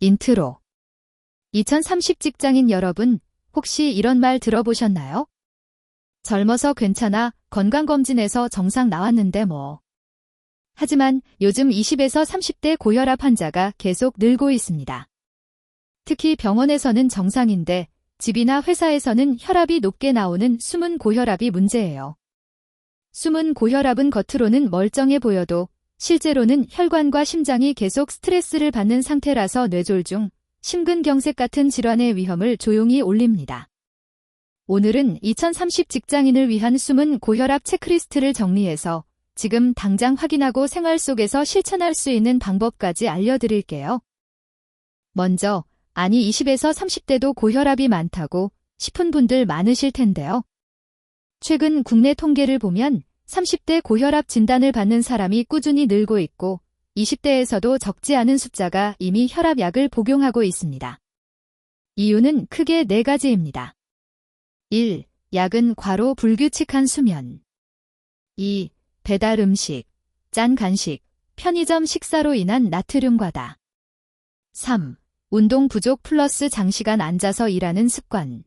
인트로. 2030 직장인 여러분, 혹시 이런 말 들어보셨나요? 젊어서 괜찮아, 건강검진에서 정상 나왔는데 뭐. 하지만 요즘 20에서 30대 고혈압 환자가 계속 늘고 있습니다. 특히 병원에서는 정상인데 집이나 회사에서는 혈압이 높게 나오는 숨은 고혈압이 문제예요. 숨은 고혈압은 겉으로는 멀쩡해 보여도 실제로는 혈관과 심장이 계속 스트레스를 받는 상태라서 뇌졸중, 심근경색 같은 질환의 위험을 조용히 올립니다. 오늘은 2030 직장인을 위한 숨은 고혈압 체크리스트를 정리해서 지금 당장 확인하고 생활 속에서 실천할 수 있는 방법까지 알려드릴게요. 먼저, 아니 20에서 30대도 고혈압이 많다고 싶은 분들 많으실 텐데요. 최근 국내 통계를 보면 30대 고혈압 진단을 받는 사람이 꾸준히 늘고 있고 20대에서도 적지 않은 숫자가 이미 혈압약을 복용하고 있습니다. 이유는 크게 4가지입니다. 1. 야근 과로 불규칙한 수면. 2. 배달 음식, 짠 간식, 편의점 식사로 인한 나트륨 과다. 3. 운동 부족 플러스 장시간 앉아서 일하는 습관.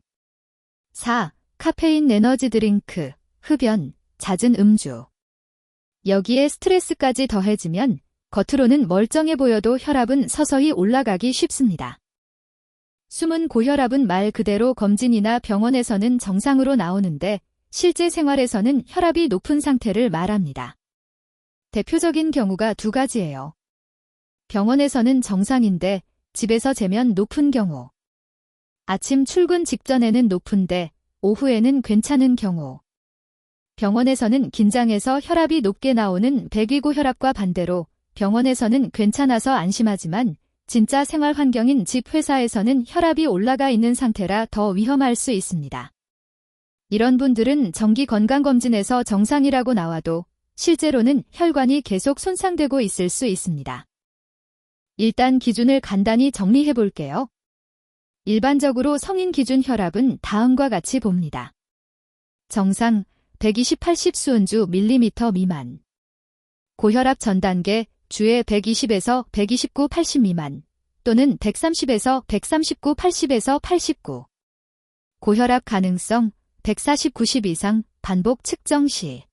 4. 카페인 에너지 드링크, 흡연, 잦은 음주. 여기에 스트레스까지 더해지면 겉으로는 멀쩡해 보여도 혈압은 서서히 올라가기 쉽습니다. 숨은 고혈압은 말 그대로 검진이나 병원에서는 정상으로 나오는데 실제 생활에서는 혈압이 높은 상태를 말합니다. 대표적인 경우가 2가지예요. 병원에서는 정상인데 집에서 재면 높은 경우. 아침 출근 직전에는 높은데 오후에는 괜찮은 경우. 병원에서는 긴장해서 혈압이 높게 나오는 배기고혈압과 반대로 병원에서는 괜찮아서 안심하지만 진짜 생활 환경인 집 회사에서는 혈압이 올라가 있는 상태라 더 위험할 수 있습니다. 이런 분들은 정기 건강검진에서 정상이라고 나와도 실제로는 혈관이 계속 손상되고 있을 수 있습니다. 일단 기준을 간단히 정리해 볼게요. 일반적으로 성인 기준 혈압은 다음과 같이 봅니다. 정상 120/80 수은주 밀리미터 미만. 고혈압 전 단계 주에 120에서 129/80 미만 또는 130에서 139/80에서 89. 고혈압 가능성 140/90 이상 반복 측정 시.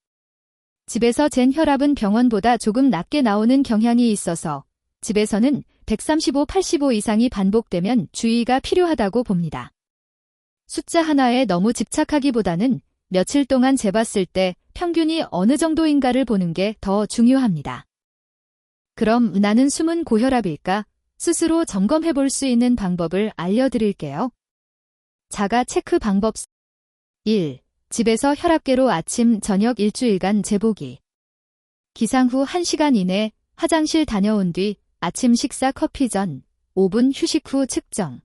집에서 잰 혈압은 병원보다 조금 낮게 나오는 경향이 있어서 집에서는 135/85 이상이 반복되면 주의가 필요하다고 봅니다. 숫자 하나에 너무 집착하기보다는 며칠 동안 재봤을 때 평균이 어느 정도인가를 보는 게 더 중요합니다. 그럼 나는 숨은 고혈압일까? 스스로 점검해 볼 수 있는 방법을 알려드릴게요. 자가 체크 방법 1. 집에서 혈압계로 아침, 저녁 일주일간 재보기. 기상 후 1시간 이내 화장실 다녀온 뒤 아침 식사 커피 전 5분 휴식 후 측정.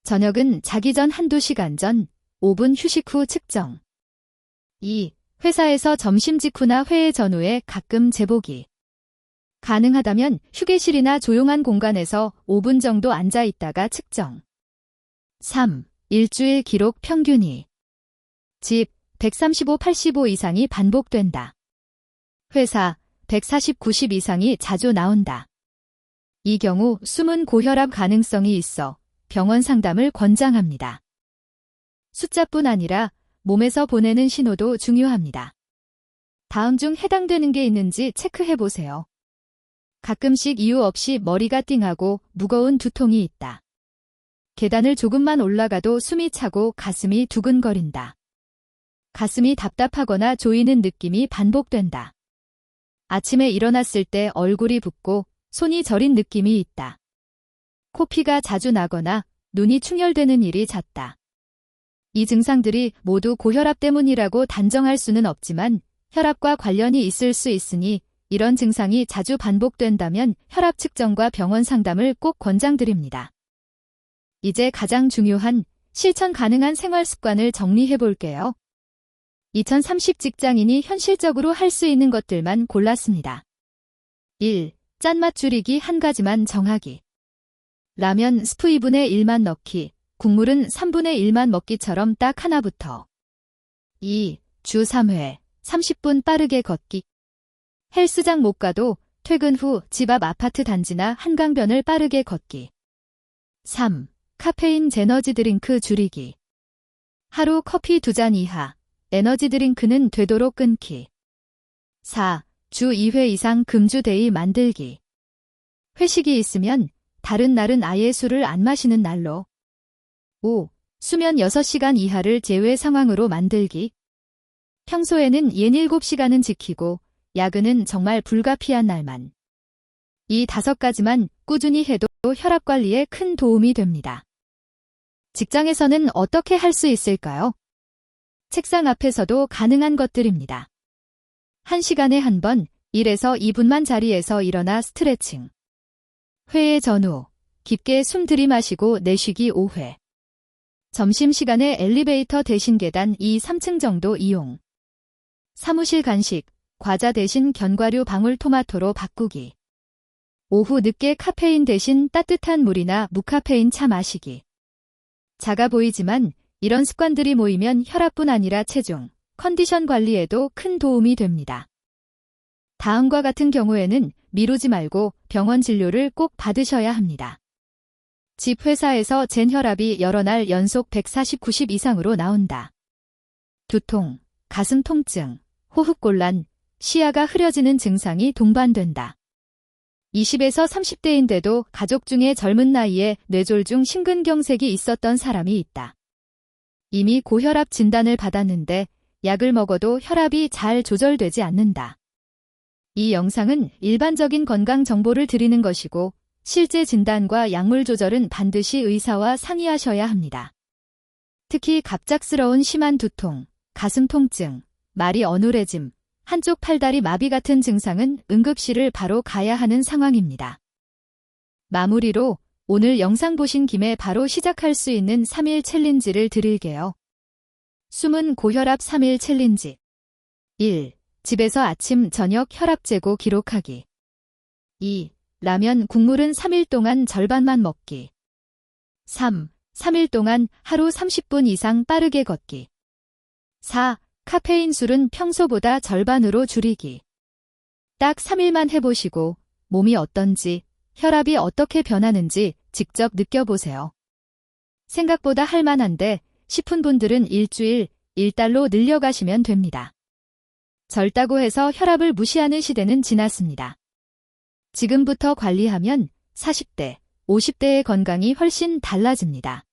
저녁은 자기 전 1~2시간 전 5분 휴식 후 측정. 2. 회사에서 점심 직후나 회의 전후에 가끔 재보기. 가능하다면 휴게실이나 조용한 공간에서 5분 정도 앉아 있다가 측정. 3. 일주일 기록 평균이. 집 135/85 이상이 반복된다. 회사 140/90 이상이 자주 나온다. 이 경우 숨은 고혈압 가능성이 있어 병원 상담을 권장합니다. 숫자뿐 아니라 몸에서 보내는 신호도 중요합니다. 다음 중 해당되는 게 있는지 체크해 보세요. 가끔씩 이유 없이 머리가 띵하고 무거운 두통이 있다. 계단을 조금만 올라가도 숨이 차고 가슴이 두근거린다. 가슴이 답답하거나 조이는 느낌이 반복된다. 아침에 일어났을 때 얼굴이 붓고 손이 저린 느낌이 있다. 코피가 자주 나거나 눈이 충혈되는 일이 잦다. 이 증상들이 모두 고혈압 때문이라고 단정할 수는 없지만 혈압과 관련이 있을 수 있으니 이런 증상이 자주 반복된다면 혈압 측정과 병원 상담을 꼭 권장드립니다. 이제 가장 중요한 실천 가능한 생활 습관을 정리해 볼게요. 2030 직장인이 현실적으로 할 수 있는 것들만 골랐습니다. 1. 짠맛 줄이기 1가지만 정하기. 라면 스프 2분의 1만 넣기, 국물은 3분의 1만 먹기처럼 딱 하나부터. 2. 주 3회, 30분 빠르게 걷기. 헬스장 못 가도 퇴근 후 집 앞 아파트 단지나 한강변을 빠르게 걷기. 3. 카페인 제너지 드링크 줄이기. 하루 커피 2잔 이하. 에너지 드링크는 되도록 끊기. 4. 주 2회 이상 금주데이 만들기. 회식이 있으면 다른 날은 아예 술을 안 마시는 날로. 5. 수면 6시간 이하를 제외 상황으로 만들기. 평소에는 옌 7시간은 지키고 야근은 정말 불가피한 날만. 이 5가지만 꾸준히 해도 혈압 관리에 큰 도움이 됩니다. 직장에서는 어떻게 할 수 있을까요? 책상 앞에서도 가능한 것들입니다. 1시간에 한 번 1에서 2분만 자리에서 일어나 스트레칭. 회의 전후 깊게 숨 들이마시고 내쉬기 5회. 점심시간에 엘리베이터 대신 계단 2, 3층 정도 이용. 사무실 간식, 과자 대신 견과류 방울토마토로 바꾸기. 오후 늦게 카페인 대신 따뜻한 물이나 무카페인 차 마시기. 작아 보이지만 이런 습관들이 모이면 혈압뿐 아니라 체중, 컨디션 관리에도 큰 도움이 됩니다. 다음과 같은 경우에는 미루지 말고 병원 진료를 꼭 받으셔야 합니다. 집 회사에서 잰 혈압이 여러 날 연속 140, 90 이상으로 나온다. 두통, 가슴 통증, 호흡곤란, 시야가 흐려지는 증상이 동반된다. 20에서 30대인데도 가족 중에 젊은 나이에 뇌졸중 심근경색이 있었던 사람이 있다. 이미 고혈압 진단을 받았는데 약을 먹어도 혈압이 잘 조절되지 않는다. 이 영상은 일반적인 건강 정보를 드리는 것이고 실제 진단과 약물 조절은 반드시 의사와 상의하셔야 합니다. 특히 갑작스러운 심한 두통, 가슴 통증, 말이 어눌해짐, 한쪽 팔다리 마비 같은 증상은 응급실을 바로 가야 하는 상황입니다. 마무리로 오늘 영상 보신 김에 바로 시작할 수 있는 3일 챌린지를 드릴게요. 숨은 고혈압 3일 챌린지. 1. 집에서 아침, 저녁 혈압 재고 기록하기. 2. 라면, 국물은 3일 동안 절반만 먹기. 3. 3일 동안 하루 30분 이상 빠르게 걷기. 4. 카페인 술은 평소보다 절반으로 줄이기. 딱 3일만 해보시고 몸이 어떤지, 혈압이 어떻게 변하는지 직접 느껴보세요. 생각보다 할만한데 싶은 분들은 일주일, 1달로 늘려가시면 됩니다. 절다고 해서 혈압을 무시하는 시대는 지났습니다. 지금부터 관리하면 40대, 50대의 건강이 훨씬 달라집니다.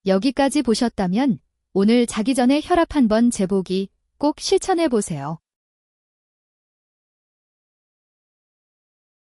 여기까지 보셨다면 오늘 자기 전에 혈압 한번 재보기 꼭 실천해보세요.